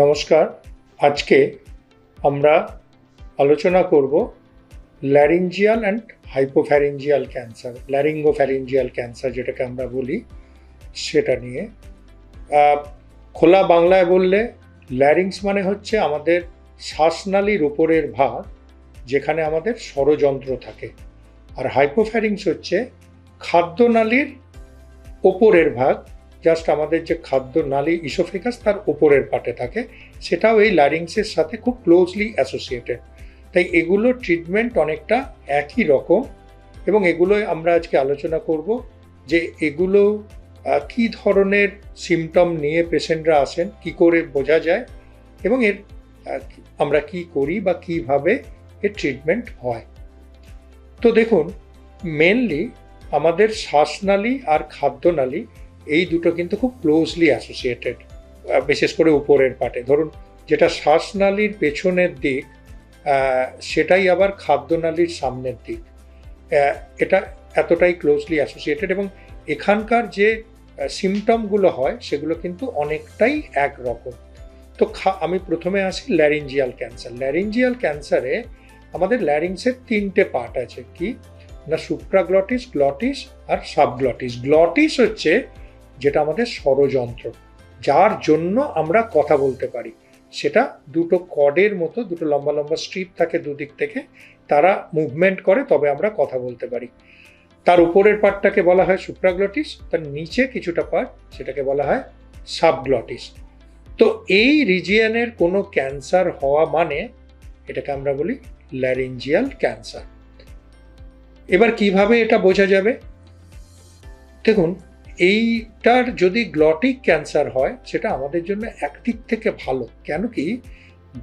নমস্কার। আজকে আমরা আলোচনা করব ল্যারিঞ্জিয়াল অ্যান্ড হাইপোফ্যারিঞ্জিয়াল ক্যান্সার, ল্যারিঙ্গোফ্যারিঞ্জিয়াল ক্যান্সার যেটাকে আমরা বলি, সেটা নিয়ে। খোলা বাংলায় বললে ল্যারিংস মানে হচ্ছে আমাদের শ্বাসনালীর উপরের ভাগ, যেখানে আমাদের স্বরযন্ত্র থাকে। আর হাইপোফ্যারিংস হচ্ছে খাদ্যনালীর ওপরের ভাগ, জাস্ট আমাদের যে খাদ্য নালী ইসোফেগাস তার ওপরের পার্টে থাকে, সেটাও এই ল্যারিংসের সাথে খুব ক্লোজলি অ্যাসোসিয়েটেড। তাই এগুলো ট্রিটমেন্ট অনেকটা একই রকম, এবং এগুলোই আমরা আজকে আলোচনা করব যে এগুলো কি ধরনের সিমটম নিয়ে পেশেন্টরা আসেন, কি করে বোঝা যায়, এবং এর আমরা কি করি বা কিভাবে এর ট্রিটমেন্ট হয়। তো দেখুন, মেনলি আমাদের শ্বাসনালী আর খাদ্যনালী এই দুটো কিন্তু খুব ক্লোজলি অ্যাসোসিয়েটেড, বিশেষ করে উপরের পার্টে। ধরুন, যেটা শ্বাসনালীর পেছনের দিক, সেটাই আবার খাদ্যনালীর সামনের দিক। এটা এতটাই ক্লোজলি অ্যাসোসিয়েটেড, এবং এখানকার যে সিমটমগুলো হয় সেগুলো কিন্তু অনেকটাই একরকম। তো আমি প্রথমে আসি ল্যারিঞ্জিয়াল ক্যান্সার। ল্যারিঞ্জিয়াল ক্যান্সারে আমাদের ল্যারিংসের তিনটে পার্ট আছে, কি না, সুপ্রাগ্লটিস, গ্লটিস আর সাবগ্লটিস। গ্লটিস হচ্ছে যেটা আমাদের স্বরযন্ত্র, যার জন্য আমরা কথা বলতে পারি। সেটা দুটো কর্ডের মতো, দুটো লম্বা লম্বা স্ট্রিপ থাকে দুদিক থেকে, তারা মুভমেন্ট করে, তবে আমরা কথা বলতে পারি। তার উপরের পার্টটাকে বলা হয় সুপ্রাগ্লটিস, তার নিচে কিছুটা পার্ট সেটাকে বলা হয় সাবগ্লটিস। তো এই রিজিয়নের কোনো ক্যান্সার হওয়া মানে এটাকে আমরা বলি ল্যারিঞ্জিয়াল ক্যান্সার। এবার কিভাবে এটা বোঝা যাবে? দেখুন, এইটার যদি গ্লটিক ক্যান্সার হয় সেটা আমাদের জন্য একদিক থেকে ভালো। কেন কি,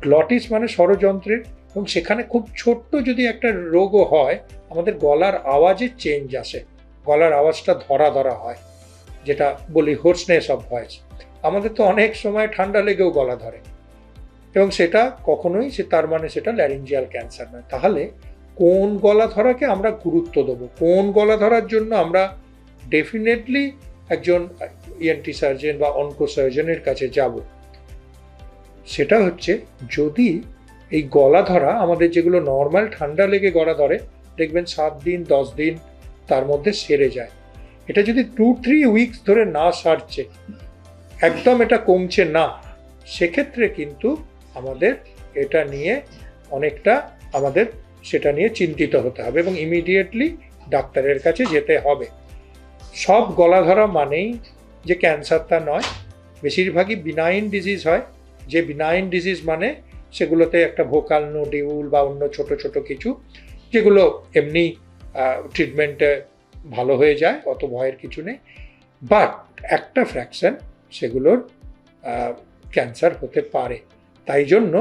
গ্লটিস মানে স্বরযন্ত্রের, এবং সেখানে খুব ছোট্ট যদি একটা রোগও হয়, আমাদের গলার আওয়াজে চেঞ্জ আসে, গলার আওয়াজটা ধরা ধরা হয়, যেটা বলি হোর্সনেস অফ ভয়েস। আমাদের তো অনেক সময় ঠান্ডা লেগেও গলা ধরে, এবং সেটা কখনোই তার মানে সেটা ল্যারিঞ্জিয়াল ক্যান্সার নয়। তাহলে কোন গলা ধরাকে আমরা গুরুত্ব দেবো? কোন গলা ধরার জন্য আমরা ডেফিনেটলি একজন ইএনটি সার্জন বা অনকো সার্জনের কাছে যাব? সেটা হচ্ছে, যদি এই গলা ধরা আমাদের যেগুলো নর্মাল ঠান্ডা লেগে গলা ধরে, দেখবেন 7 দিন 10 দিন তার মধ্যে সেরে যায়। এটা যদি 2-3 উইকস ধরে না সারছে, একদম এটা কমছে না, সেক্ষেত্রে কিন্তু আমাদের এটা নিয়ে অনেকটা আমাদের সেটা নিয়ে চিন্তিত হতে হবে, এবং ইমিডিয়েটলি ডাক্তারের কাছে যেতে হবে। সব গলা ধরা মানেই যে ক্যান্সার তা নয়, বেশিরভাগই বিনাইন ডিজিজ হয়। যে বিনাইন ডিজিজ মানে সেগুলোতে একটা ভোকাল নোডিউল বা অন্য ছোট ছোট কিছু, যেগুলো এমনি ট্রিটমেন্টে ভালো হয়ে যায়, অত ভয়ের কিছু নেই। বাট একটা ফ্র্যাকশন সেগুলোর ক্যান্সার হতে পারে। তাই জন্য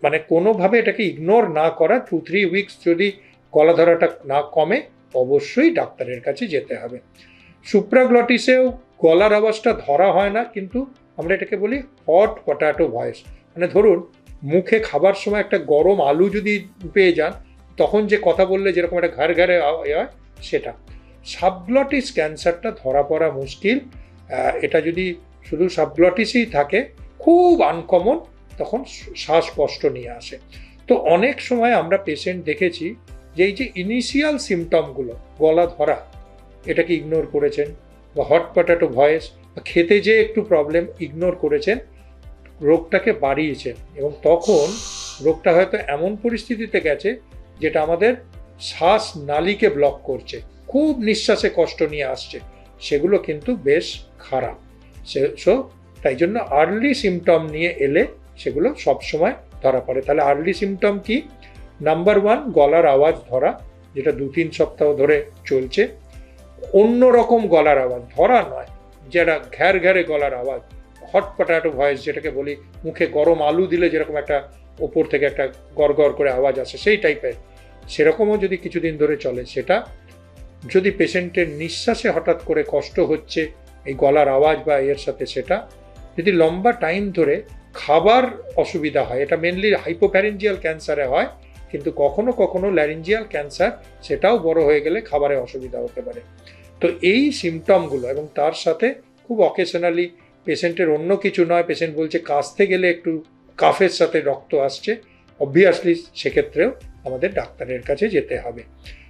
মানে কোনোভাবে এটাকে ইগনোর না করা, 2-3 উইকস যদি গলা ধরাটা না কমে, অবশ্যই ডাক্তারের কাছে যেতে হবে। সুপ্রাগ্লটিসেও গলার আওয়াজটা ধরা হয় না, কিন্তু আমরা এটাকে বলি হট পটাটো ভয়েস। মানে ধরুন, মুখে খাবার সময় একটা গরম আলু যদি পেয়ে যান, তখন যে কথা বললে যেরকম একটা ঘাড় ঘাড়ে হয়, সেটা। সাবগ্লটিস ক্যান্সারটা ধরা পড়া মুশকিল। এটা যদি শুধু সাবগ্লটিসই থাকে, খুব আনকমন, তখন শ্বাসকষ্ট নিয়ে আসে। তো অনেক সময় আমরা পেশেন্ট দেখেছি যে এই যে ইনিশিয়াল সিমটমগুলো, গলা ধরা, এটাকে ইগনোর করেছেন, বা হট পটাটো ভয়েস, বা খেতে যে একটু প্রবলেম, ইগনোর করেছেন, রোগটাকে বাড়িয়েছেন, এবং তখন রোগটা হয়তো এমন পরিস্থিতিতে গেছে যেটা আমাদের শ্বাস নালীকে ব্লক করছে, খুব নিঃশ্বাসে কষ্ট নিয়ে আসছে। সেগুলো কিন্তু বেশ খারাপ। তাই জন্য আর্লি সিমটম নিয়ে এলে সেগুলো সবসময় ধরা পড়ে। তাহলে আর্লি সিমটম কি? নাম্বার 1, গলার আওয়াজ ধরা, যেটা 2-3 সপ্তাহ ধরে চলছে। অন্য রকম গলার আওয়াজ, ধরা নয়, যেটা ঘ্যার ঘ্যারে গলার আওয়াজ, হট পটাটো ভয়েস যেটাকে বলি, মুখে গরম আলু দিলে যেরকম একটা ওপর থেকে একটা গড় গড় করে আওয়াজ আসে, সেই টাইপের, সেরকমও যদি কিছুদিন ধরে চলে, সেটা। যদি পেশেন্টের নিঃশ্বাসে হঠাৎ করে কষ্ট হচ্ছে এই গলার আওয়াজ বা এর সাথে, সেটা। যদি লম্বা টাইম ধরে খাবার অসুবিধা হয়, এটা মেনলি হাইপোফ্যারিঞ্জিয়াল ক্যান্সারে হয়, কিন্তু কখনো কখনো ল্যারিঞ্জিয়াল ক্যান্সার সেটাও বড় হয়ে গেলে খাবারে অসুবিধা হতে পারে। তো এই সিমটমগুলো, এবং তার সাথে খুব অকেশনালি পেশেন্টের অন্য কিছু নয়, পেশেন্ট বলছে কাশতে গেলে একটু কাফের সাথে রক্ত আসছে, অবভিয়াসলি সেক্ষেত্রেও আমাদের ডাক্তারের কাছে যেতে হবে।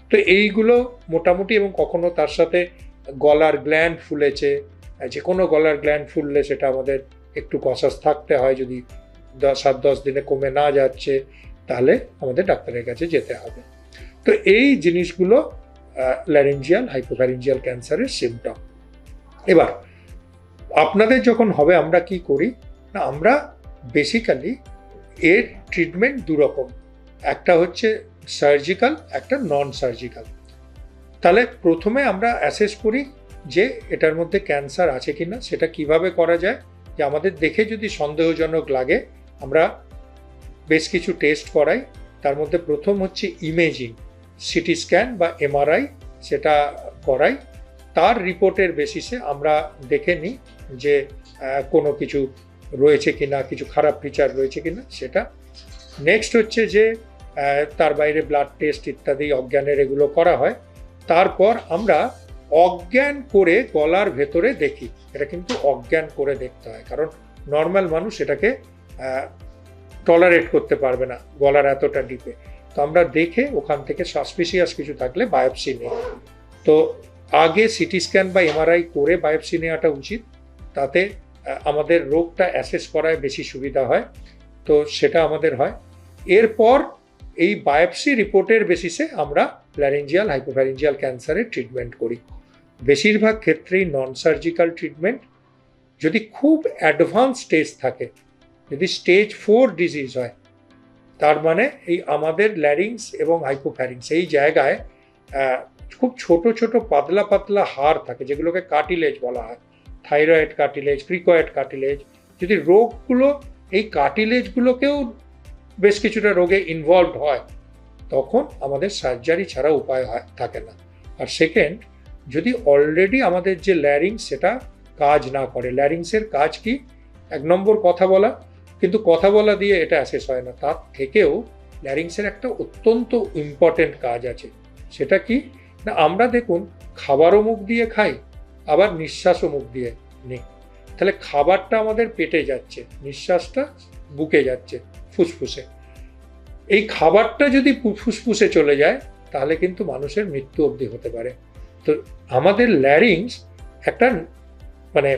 তো এইগুলো মোটামুটি, এবং কখনো তার সাথে গলার গ্ল্যান্ড ফুলেছে, যে কোনো গলার গ্ল্যান্ড ফুললে সেটা আমাদের একটু কসাস থাকতে হয়, যদি 7-10 দিনে কমে না যাচ্ছে তাহলে আমাদের ডাক্তারের কাছে যেতে হবে। তো এই জিনিসগুলো ল্যারিঞ্জিয়াল হাইপোফ্যারিঞ্জিয়াল ক্যান্সারের সিমটম। এবার আপনাদের যখন হবে আমরা কি করি না, আমরা বেসিক্যালি এর ট্রিটমেন্ট দুরকম, একটা হচ্ছে সার্জিক্যাল, একটা নন সার্জিক্যাল। তাহলে প্রথমে আমরা অ্যাসেস করি যে এটার মধ্যে ক্যান্সার আছে কিনা। সেটা কিভাবে করা যায়, যে আমাদের দেখে যদি সন্দেহজনক লাগে আমরা বেশ কিছু টেস্ট করাই। তার মধ্যে প্রথম হচ্ছে ইমেজিং, সিটি স্ক্যান বা এমআরআই, সেটা করাই। তার রিপোর্টের বেসিসে আমরা দেখে নিই যে কোনো কিছু রয়েছে কিনা, কিছু খারাপ ফিচার রয়েছে কিনা সেটা। নেক্সট হচ্ছে যে তার বাইরে ব্লাড টেস্ট ইত্যাদি অজ্ঞানের এগুলো করা হয়। তারপর আমরা অজ্ঞান করে গলার ভেতরে দেখি, এটা কিন্তু অজ্ঞান করে দেখতে হয়, কারণ নর্মাল মানুষ এটাকে টলারেট করতে পারবে না গলার এতটা ডিপে। তো আমরা দেখে ওখান থেকে সাসপিসিয়াস কিছু থাকলে বায়োপসি নিই। তো আগে সিটি স্ক্যান বা এমআরআই করে বায়োপসি নেওয়াটা উচিত, তাতে আমাদের রোগটা অ্যাসেস করায় বেশি সুবিধা হয়। তো সেটা আমাদের হয়। এরপর এই বায়োপসি রিপোর্টের বেসিসে আমরা ল্যারিঞ্জিয়াল হাইপোফ্যারিঞ্জিয়াল ক্যান্সারের ট্রিটমেন্ট করি। বেশিরভাগ ক্ষেত্রেই নন সার্জিক্যাল ট্রিটমেন্ট। যদি খুব অ্যাডভান্স স্টেজ থাকে, যদি স্টেজ 4 ডিজিজ হয়, তার মানে এই আমাদের ল্যারিংস এবং হাইপোফ্যারিংস এই জায়গায় খুব ছোট ছোট পাতলা পাতলা হাড় থাকে, যেগুলোকে কার্টিলেজ বলা হয়, থাইরয়েড কার্টিলেজ, ক্রিকয়েড কার্টিলেজ। যদি রোগগুলো এই কার্টিলেজগুলোকেও বেশ কিছুটা রোগে ইনভলভ হয়, তখন আমাদের সার্জারি ছাড়া উপায় থাকে না। আর সেকেন্ড, যদি অলরেডি আমাদের যে ল্যারিংস সেটা কাজ না করে, ল্যারিংসের কাজ কি, 1 নম্বর কথা বলা, কিন্তু কথা বলা দিয়ে এটা অ্যাসেস হয় না। তার থেকেও ল্যারিংসের একটা অত্যন্ত ইম্পর্টেন্ট কাজ আছে। সেটা কি না, আমরা দেখুন খাবারও মুখ দিয়ে খাই, আবার নিঃশ্বাসও মুখ দিয়ে নিই। তাহলে খাবারটা আমাদের পেটে যাচ্ছে, নিঃশ্বাসটা বুকে যাচ্ছে, ফুসফুসে। এই খাবারটা যদি ফুসফুসে চলে যায় তাহলে কিন্তু মানুষের মৃত্যু অবধি হতে পারে। তো আমাদের ল্যারিংস একটা মানে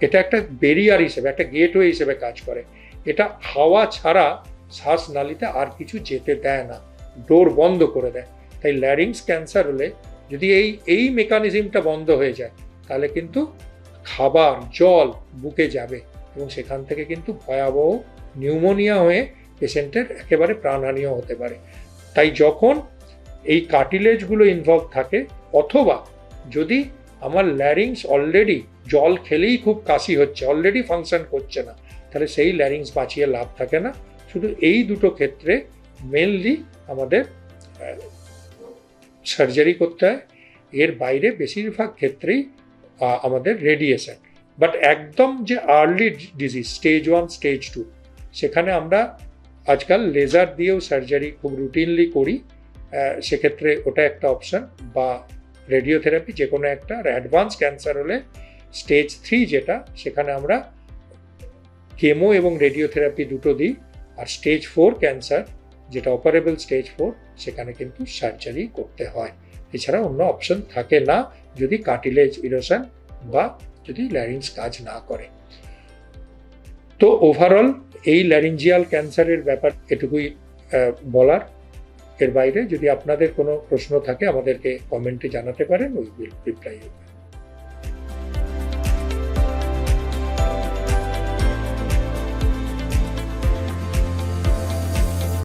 এটা একটা ব্যারিয়ার হিসেবে, একটা গেটওয়ে হিসেবে কাজ করে। এটা হাওয়া ছাড়া শ্বাসনালীতে আর কিছু যেতে দেয় না, ডোর বন্ধ করে দেয়। তাই ল্যারিংস ক্যান্সার হলে যদি এই মেকানিজমটা বন্ধ হয়ে যায়, তাহলে কিন্তু খাবার, জল বুকে যাবে এবং সেখান থেকে কিন্তু ভয়াবহ নিউমোনিয়া হয়ে পেশেন্টের একেবারে প্রাণহানিও হতে পারে। তাই যখন এই কার্টিলেজগুলো ইনভলভ থাকে, অথবা যদি আমার ল্যারিংস অলরেডি জল খেলেই খুব কাশি হচ্ছে, অলরেডি ফাংশন করছে না, তাহলে সেই ল্যারিংস বাঁচিয়ে লাভ থাকে না। শুধু এই দুটো ক্ষেত্রে মেনলি আমাদের সার্জারি করতে হয়। এর বাইরে বেশিরভাগ ক্ষেত্রেই আমাদের রেডিয়েশন। বাট একদম যে আর্লি ডিজিজ স্টেজ 1 স্টেজ 2, সেখানে আমরা আজকাল লেজার দিয়েও সার্জারি খুব রুটিনলি করি, সেক্ষেত্রে ওটা একটা অপশন, বা রেডিওথেরাপি যে কোনো একটা। আর অ্যাডভান্স ক্যান্সার হলে স্টেজ 3 যেটা, সেখানে আমরা কেমো এবং রেডিওথেরাপি দুটো দিই। আর স্টেজ 4 ক্যান্সার যেটা অপারেবল স্টেজ 4, সেখানে কিন্তু সার্জারি করতে হয়। এছাড়া অন্য অপশন থাকে না যদি কার্টিলেজ ইরোশন বা যদি ল্যারিংস কাজ না করে। তো ওভারঅল এই ল্যারিঞ্জিয়াল ক্যান্সারের ব্যাপার এটুকুই বলার। এর বাইরে যদি আপনাদের কোনো প্রশ্ন থাকে আমাদেরকে কমেন্টে জানাতে পারেন, উই উইল রিপ্লাই ইউ।